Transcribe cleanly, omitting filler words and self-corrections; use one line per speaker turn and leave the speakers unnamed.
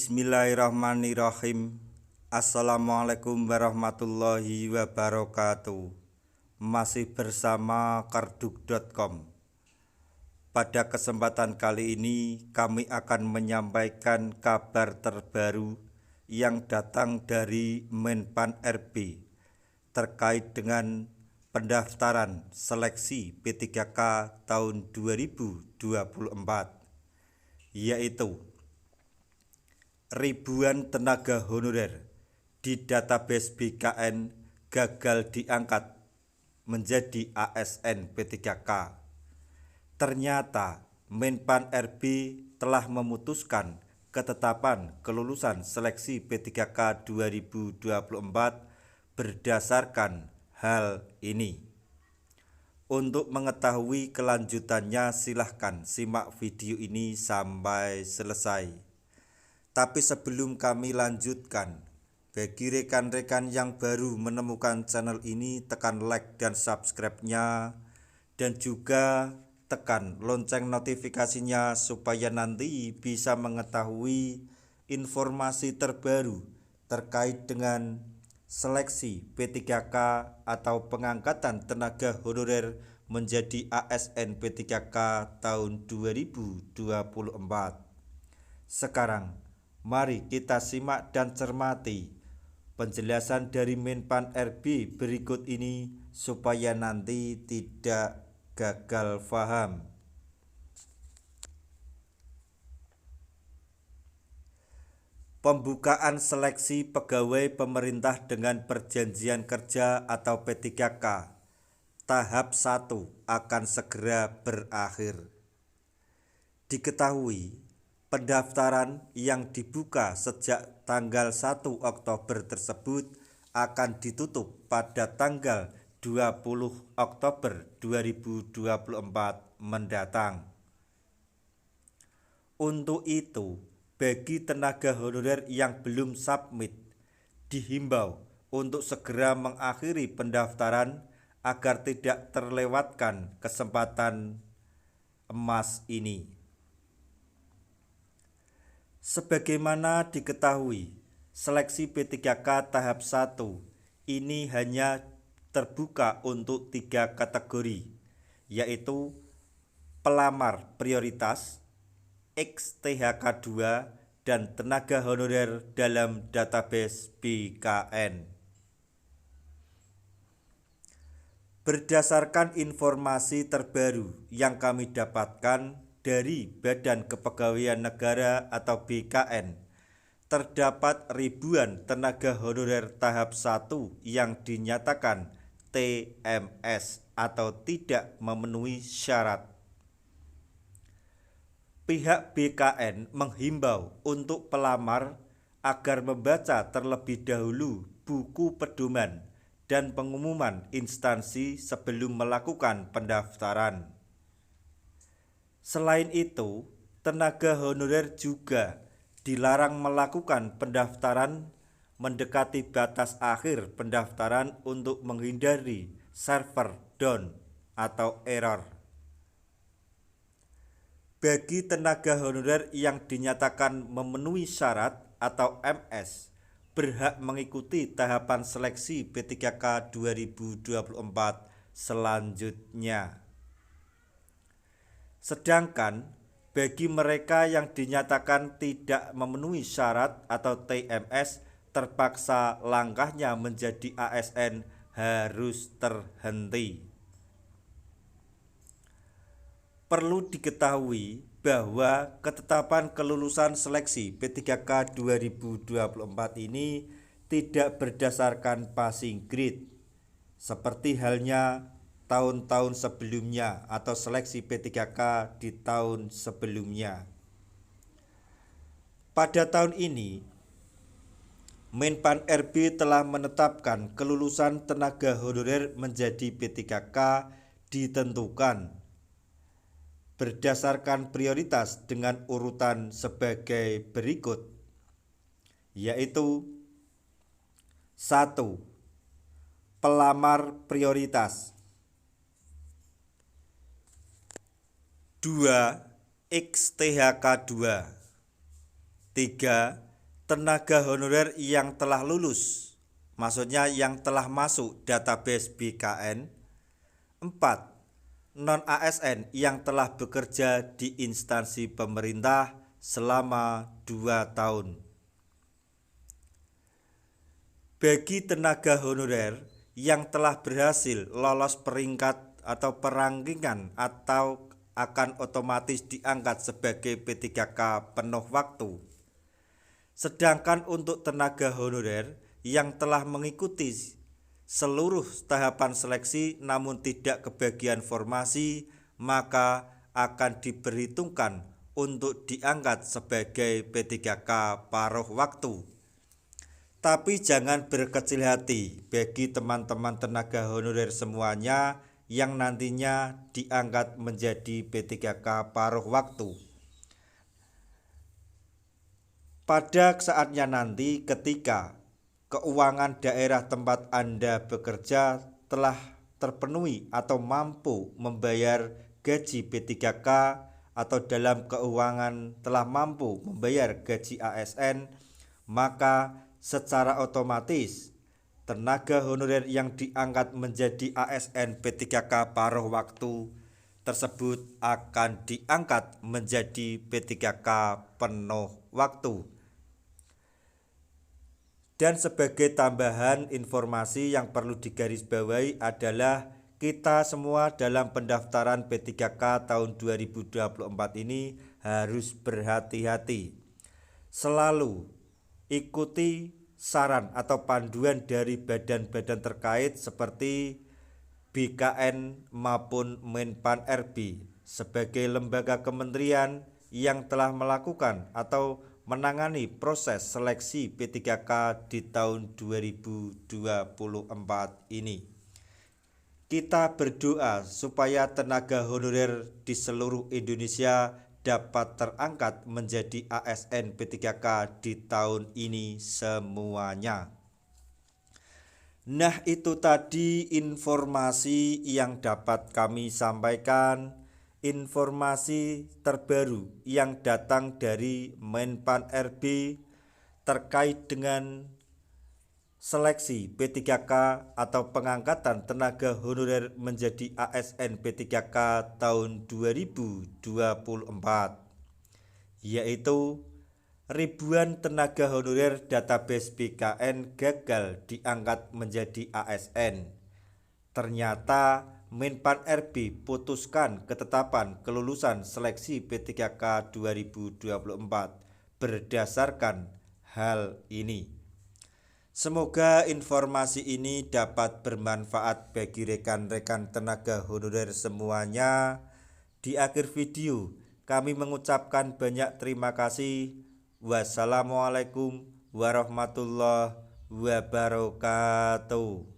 Bismillahirrahmanirrahim. Assalamualaikum warahmatullahi wabarakatuh. Masih bersama karduk.com. Pada kesempatan kali ini kami akan menyampaikan kabar terbaru yang datang dari Menpan RB terkait dengan pendaftaran seleksi P3K tahun 2024, yaitu ribuan tenaga honorer di database BKN gagal diangkat menjadi ASN P3K. Ternyata Menpan RB telah memutuskan ketetapan kelulusan seleksi P3K 2024 berdasarkan hal ini. Untuk mengetahui kelanjutannya silahkan simak video ini sampai selesai. Tapi sebelum kami lanjutkan, bagi rekan-rekan yang baru menemukan channel ini, tekan like dan subscribe-nya, dan juga tekan lonceng notifikasinya supaya nanti bisa mengetahui informasi terbaru terkait dengan seleksi P3K atau pengangkatan tenaga honorer menjadi ASN P3K tahun 2024. Sekarang mari kita simak dan cermati penjelasan dari Menpan RB berikut ini supaya nanti tidak gagal paham. Pembukaan seleksi pegawai pemerintah dengan perjanjian kerja atau P3K tahap 1 akan segera berakhir. Diketahui pendaftaran yang dibuka sejak tanggal 1 Oktober tersebut akan ditutup pada tanggal 20 Oktober 2024 mendatang. Untuk itu, bagi tenaga honorer yang belum submit, dihimbau untuk segera mengakhiri pendaftaran agar tidak terlewatkan kesempatan emas ini. Sebagaimana diketahui, seleksi P3K tahap 1 ini hanya terbuka untuk 3 kategori, yaitu pelamar prioritas, XTHK2, dan tenaga honorer dalam database BKN. Berdasarkan informasi terbaru yang kami dapatkan dari Badan Kepegawaian Negara atau BKN, terdapat ribuan tenaga honorer tahap 1 yang dinyatakan TMS atau tidak memenuhi syarat. Pihak BKN menghimbau untuk pelamar agar membaca terlebih dahulu buku pedoman dan pengumuman instansi sebelum melakukan pendaftaran. Selain itu, tenaga honorer juga dilarang melakukan pendaftaran mendekati batas akhir pendaftaran untuk menghindari server down atau error. Bagi tenaga honorer yang dinyatakan memenuhi syarat atau MS, berhak mengikuti tahapan seleksi P3K 2024 selanjutnya. Sedangkan bagi mereka yang dinyatakan tidak memenuhi syarat atau TMS, terpaksa langkahnya menjadi ASN harus terhenti. Perlu diketahui bahwa ketetapan kelulusan seleksi P3K 2024 ini tidak berdasarkan passing grade seperti halnya tahun-tahun sebelumnya atau seleksi P3K di tahun sebelumnya. Pada tahun ini, Menpan RB telah menetapkan kelulusan tenaga honorer menjadi P3K ditentukan berdasarkan prioritas dengan urutan sebagai berikut, yaitu 1. Pelamar prioritas, 2. XTHK2, 3. tenaga honorer yang telah lulus, maksudnya yang telah masuk database BKN. 4. Non-ASN yang telah bekerja di instansi pemerintah selama 2 tahun. Bagi tenaga honorer yang telah berhasil lolos peringkat atau perangkingan atau akan otomatis diangkat sebagai P3K penuh waktu. Sedangkan untuk tenaga honorer yang telah mengikuti seluruh tahapan seleksi namun tidak kebagian formasi, maka akan diperhitungkan untuk diangkat sebagai P3K paruh waktu. Tapi jangan berkecil hati bagi teman-teman tenaga honorer semuanya yang nantinya diangkat menjadi P3K paruh waktu. Pada saatnya nanti ketika keuangan daerah tempat Anda bekerja telah terpenuhi atau mampu membayar gaji P3K atau dalam keuangan telah mampu membayar gaji ASN, maka secara otomatis tenaga honorer yang diangkat menjadi ASN P3K paruh waktu tersebut akan diangkat menjadi P3K penuh waktu. Dan sebagai tambahan informasi yang perlu digarisbawahi adalah kita semua dalam pendaftaran P3K tahun 2024 ini harus berhati-hati. Selalu ikuti saran atau panduan dari badan-badan terkait seperti BKN maupun Menpan RB sebagai lembaga kementerian yang telah melakukan atau menangani proses seleksi P3K di tahun 2024 ini. Kita berdoa supaya tenaga honorer di seluruh Indonesia dapat terangkat menjadi ASN P3K di tahun ini semuanya. Nah, itu tadi informasi yang dapat kami sampaikan, informasi terbaru yang datang dari Menpan RB terkait dengan seleksi P3K atau pengangkatan tenaga honorer menjadi ASN P3K tahun 2024, yaitu ribuan tenaga honorer database BKN gagal diangkat menjadi ASN. Ternyata Menpan RB putuskan ketetapan kelulusan seleksi P3K 2024 berdasarkan hal ini. Semoga informasi ini dapat bermanfaat bagi rekan-rekan tenaga honorer semuanya. Di akhir video kami mengucapkan banyak terima kasih. Wassalamualaikum warahmatullahi wabarakatuh.